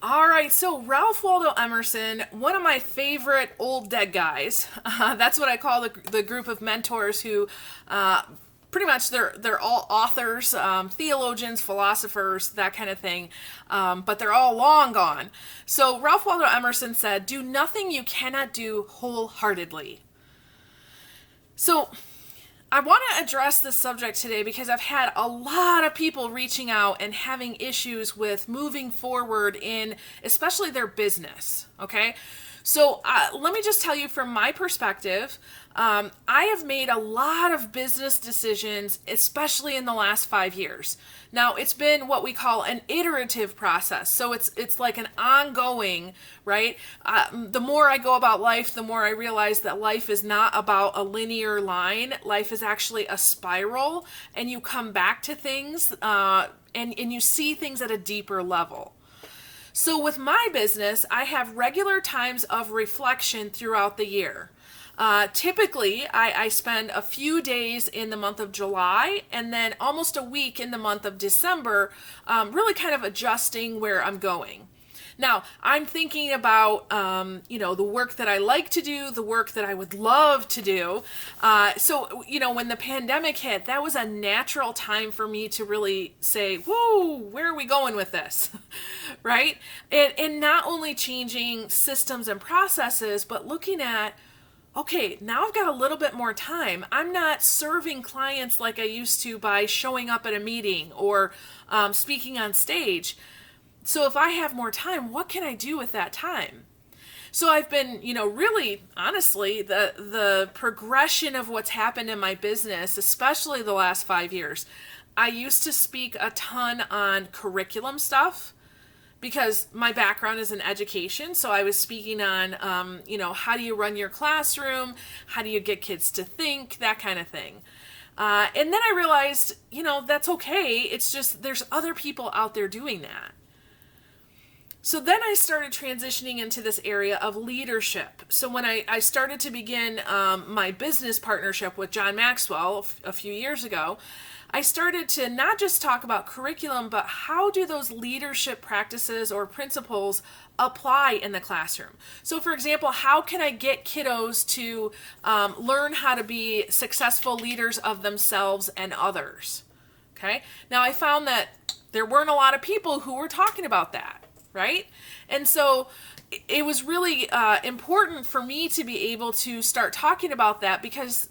All right, so Ralph Waldo Emerson, one of my favorite old dead guys. That's what I call the group of mentors who pretty much they're all authors, theologians, philosophers, that kind of thing, but they're all long gone. So Ralph Waldo Emerson said, "Do nothing you cannot do wholeheartedly." So I want to address this subject today because I've had a lot of people reaching out and having issues with moving forward in especially their business. Okay. So let me just tell you from my perspective, I have made a lot of business decisions, especially in the last 5 years. Now, it's been what we call an iterative process. So it's like an ongoing, right? The more I go about life, the more I realize that life is not about a linear line. Life is actually a spiral, and you come back to things and you see things at a deeper level. So with my business, I have regular times of reflection throughout the year. Typically, I spend a few days in the month of July and then almost a week in the month of December, really kind of adjusting where I'm going. Now, I'm thinking about, the work that I like to do, the work that I would love to do. When the pandemic hit, that was a natural time for me to really say, whoa, where are we going with this? Right? And not only changing systems and processes, but looking at, okay, now I've got a little bit more time. I'm not serving clients like I used to by showing up at a meeting or speaking on stage. So if I have more time, what can I do with that time? So I've been, really, honestly, the progression of what's happened in my business, especially the last 5 years. I used to speak a ton on curriculum stuff because my background is in education. So I was speaking on, how do you run your classroom? How do you get kids to think? That kind of thing. And then I realized, that's okay. It's just there's other people out there doing that. So then I started transitioning into this area of leadership. So when I started to begin my business partnership with John Maxwell a few years ago, I started to not just talk about curriculum, but how do those leadership practices or principles apply in the classroom? So for example, how can I get kiddos to learn how to be successful leaders of themselves and others? Okay. Now I found that there weren't a lot of people who were talking about that. Right? And so it was really important for me to be able to start talking about that because,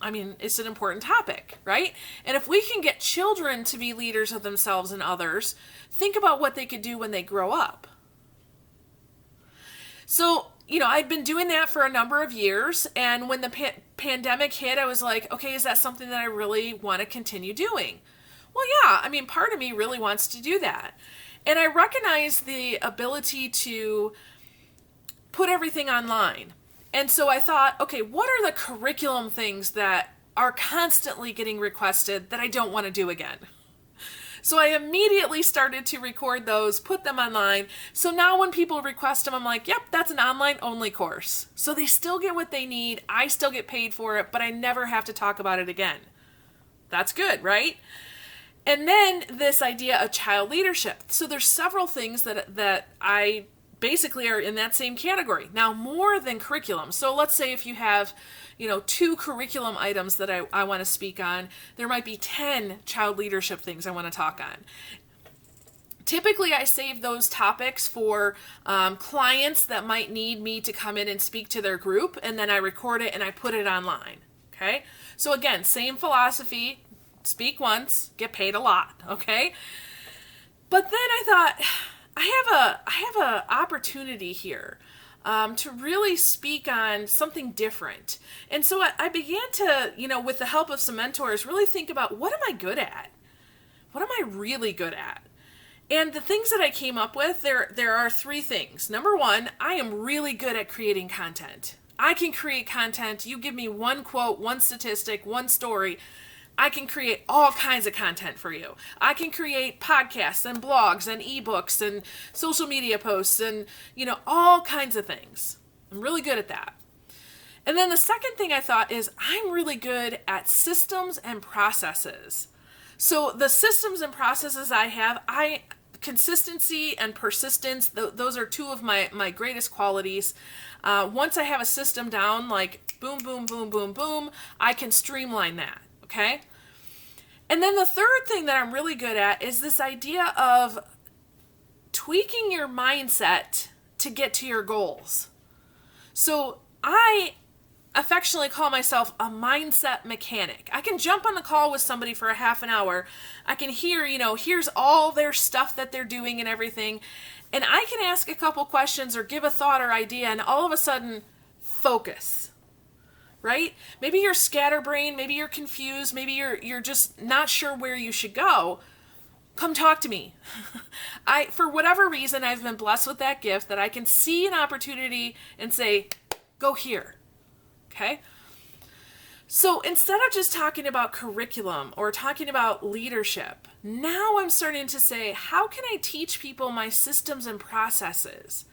it's an important topic, right? And if we can get children to be leaders of themselves and others, think about what they could do when they grow up. So, I'd been doing that for a number of years. And when the pandemic hit, I was like, okay, is that something that I really want to continue doing? Well, yeah, part of me really wants to do that. And I recognize the ability to put everything online. And so I thought, okay, what are the curriculum things that are constantly getting requested that I don't want to do again? So I immediately started to record those, put them online. So now when people request them, I'm like, yep, that's an online only course. So they still get what they need. I still get paid for it, but I never have to talk about it again. That's good, right? And then this idea of child leadership. So there's several things that I basically are in that same category. Now, more than curriculum. So let's say if you have, 2 curriculum items that I want to speak on, there might be 10 child leadership things I want to talk on. Typically, I save those topics for clients that might need me to come in and speak to their group, and then I record it and I put it online. Okay? So again, same philosophy. Speak once, get paid a lot, okay? But then I thought, I have a opportunity here to really speak on something different. And so I began to, with the help of some mentors, really think about what am I good at? What am I really good at? And the things that I came up with, there are 3 things. Number 1, I am really good at creating content. I can create content. You give me one quote, one statistic, one story, I can create all kinds of content for you. I can create podcasts and blogs and ebooks and social media posts and, all kinds of things. I'm really good at that. And then the second thing I thought is I'm really good at systems and processes. So the systems and processes I have, consistency and persistence, those are two of my greatest qualities. Once I have a system down, like boom, boom, boom, boom, boom, I can streamline that, okay? And then the third thing that I'm really good at is this idea of tweaking your mindset to get to your goals. So I affectionately call myself a mindset mechanic. I can jump on the call with somebody for a half an hour. I can hear, here's all their stuff that they're doing and everything. And I can ask a couple questions or give a thought or idea, and all of a sudden, focus. Right? Maybe you're scatterbrained, maybe you're confused, maybe you're just not sure where you should go. Come talk to me. For whatever reason, I've been blessed with that gift that I can see an opportunity and say, go here. Okay? So instead of just talking about curriculum or talking about leadership, now I'm starting to say, how can I teach people my systems and processes?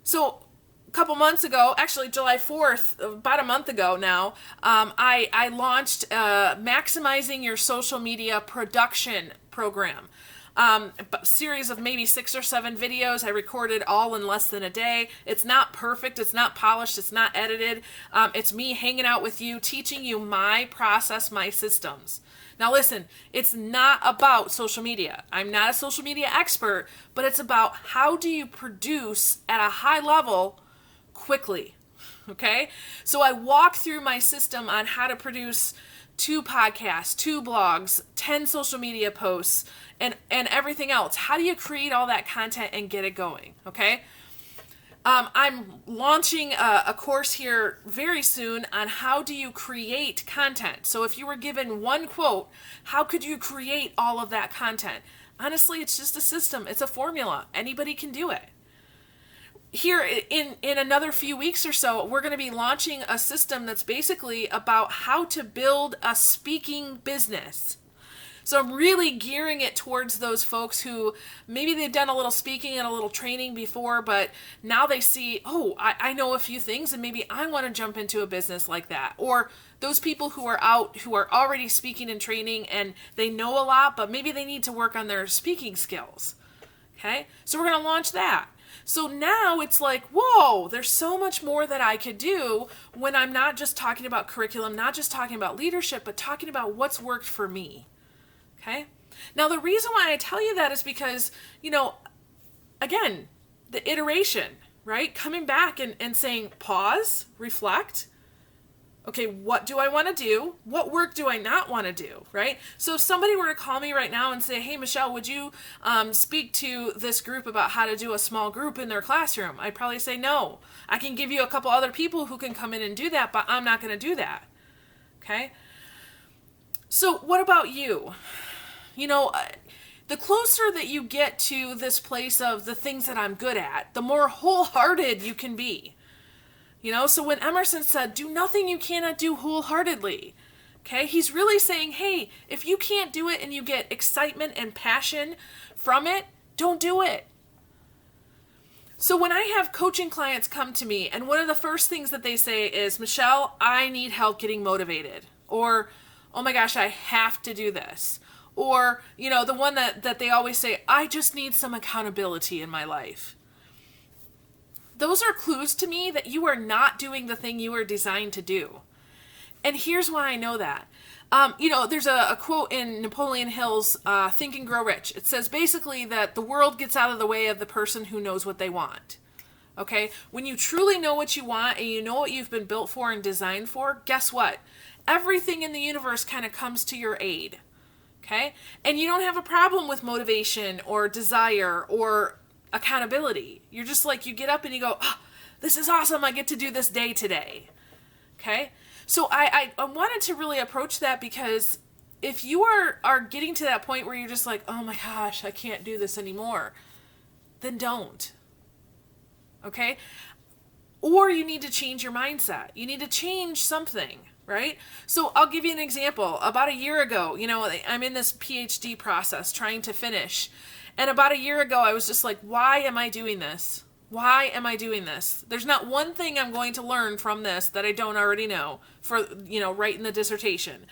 So a couple months ago, actually July 4th, about a month ago now, I launched a Maximizing Your Social Media Production program. A series of maybe 6 or 7 videos I recorded all in less than a day. It's not perfect, it's not polished, it's not edited. It's me hanging out with you, teaching you my process, my systems. Now listen, it's not about social media. I'm not a social media expert, but it's about how do you produce at a high level quickly. Okay? So I walk through my system on how to produce 2 podcasts, 2 blogs, 10 social media posts, and everything else. How do you create all that content and get it going? Okay? I'm launching a course here very soon on how do you create content. So if you were given one quote, how could you create all of that content? Honestly, it's just a system. It's a formula. Anybody can do it. Here in another few weeks or so, we're going to be launching a system that's basically about how to build a speaking business. So I'm really gearing it towards those folks who maybe they've done a little speaking and a little training before, but now they see, I know a few things and maybe I want to jump into a business like that. Or those people who are already speaking and training and they know a lot, but maybe they need to work on their speaking skills. Okay? So we're going to launch that. So now it's like, whoa, there's so much more that I could do when I'm not just talking about curriculum, not just talking about leadership, but talking about what's worked for me. Okay? Now, the reason why I tell you that is because, again, the iteration, right? Coming back and saying, pause, reflect. Okay, what do I want to do? What work do I not want to do, right? So if somebody were to call me right now and say, hey, Michelle, would you speak to this group about how to do a small group in their classroom? I'd probably say no. I can give you a couple other people who can come in and do that, but I'm not going to do that. Okay? So what about you? The closer that you get to this place of the things that I'm good at, the more wholehearted you can be. So when Emerson said, do nothing you cannot do wholeheartedly, okay, he's really saying, hey, if you can't do it and you get excitement and passion from it, don't do it. So when I have coaching clients come to me and one of the first things that they say is, Michelle, I need help getting motivated. Or, oh my gosh, I have to do this. Or, the one that they always say, I just need some accountability in my life. Those are clues to me that you are not doing the thing you were designed to do. And here's why I know that. There's a quote in Napoleon Hill's Think and Grow Rich. It says basically that the world gets out of the way of the person who knows what they want. Okay? When you truly know what you want and you know what you've been built for and designed for, guess what? Everything in the universe kind of comes to your aid. Okay? And you don't have a problem with motivation or desire or accountability. You're just like, you get up and you go, this is awesome. I get to do this day today. Okay? So I wanted to really approach that because if you are getting to that point where you're just like, oh my gosh, I can't do this anymore, then don't. Okay? Or you need to change your mindset. You need to change something. Right? So I'll give you an example. About a year ago, I'm in this PhD process trying to finish. And about a year ago, I was just like, why am I doing this? Why am I doing this? There's not one thing I'm going to learn from this that I don't already know for, writing the dissertation.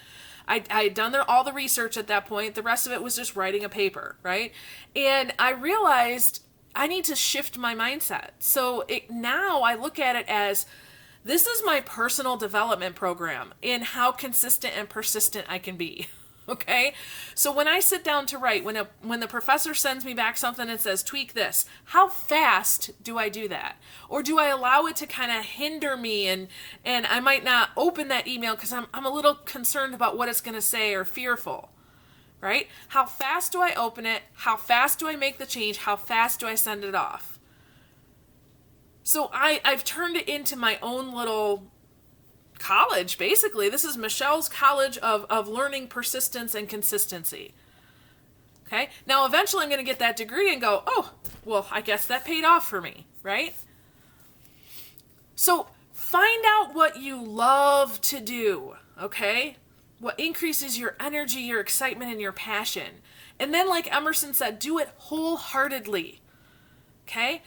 I had done all the research at that point. The rest of it was just writing a paper, right? And I realized I need to shift my mindset. So now I look at it as, this is my personal development program in how consistent and persistent I can be. Okay? So when I sit down to write, when the professor sends me back something and says, tweak this, how fast do I do that? Or do I allow it to kind of hinder me, and I might not open that email because I'm a little concerned about what it's going to say or fearful, right? How fast do I open it? How fast do I make the change? How fast do I send it off? So I've turned it into my own little college, basically. This is Michelle's college of learning persistence and consistency. Okay? Now, eventually I'm going to get that degree and go, oh, well, I guess that paid off for me, right? So find out what you love to do, okay? What increases your energy, your excitement, and your passion. And then, like Emerson said, do it wholeheartedly, okay?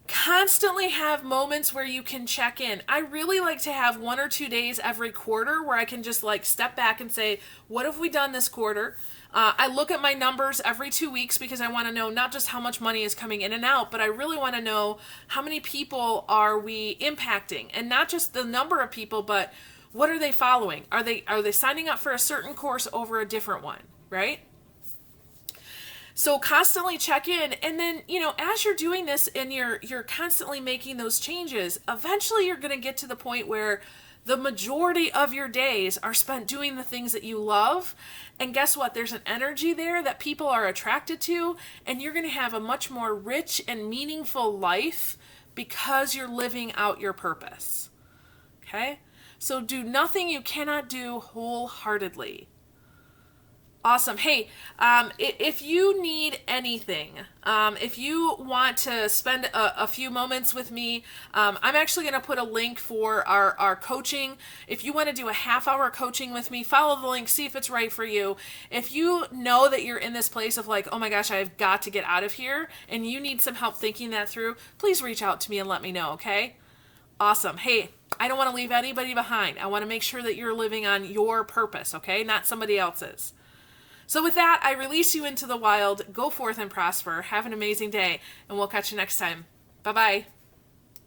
Constantly have moments where you can check in. I really like to have 1 or 2 days every quarter where I can just like step back and say, what have we done this quarter? I look at my numbers every 2 weeks because I want to know not just how much money is coming in and out, but I really want to know how many people are we impacting, and not just the number of people, but what are they following? Are they signing up for a certain course over a different one, right? So constantly check in, and then, as you're doing this and you're constantly making those changes, eventually you're going to get to the point where the majority of your days are spent doing the things that you love. And guess what? There's an energy there that people are attracted to, and you're going to have a much more rich and meaningful life because you're living out your purpose. Okay? So do nothing you cannot do wholeheartedly. Awesome. Hey, if you need anything, if you want to spend a few moments with me, I'm actually going to put a link for our coaching. If you want to do a half-hour coaching with me, follow the link, see if it's right for you. If you know that you're in this place of like, oh my gosh, I've got to get out of here, and you need some help thinking that through, please reach out to me and let me know, okay? Awesome. Hey, I don't want to leave anybody behind. I want to make sure that you're living on your purpose, okay? Not somebody else's. So with that, I release you into the wild. Go forth and prosper. Have an amazing day, and we'll catch you next time. Bye-bye.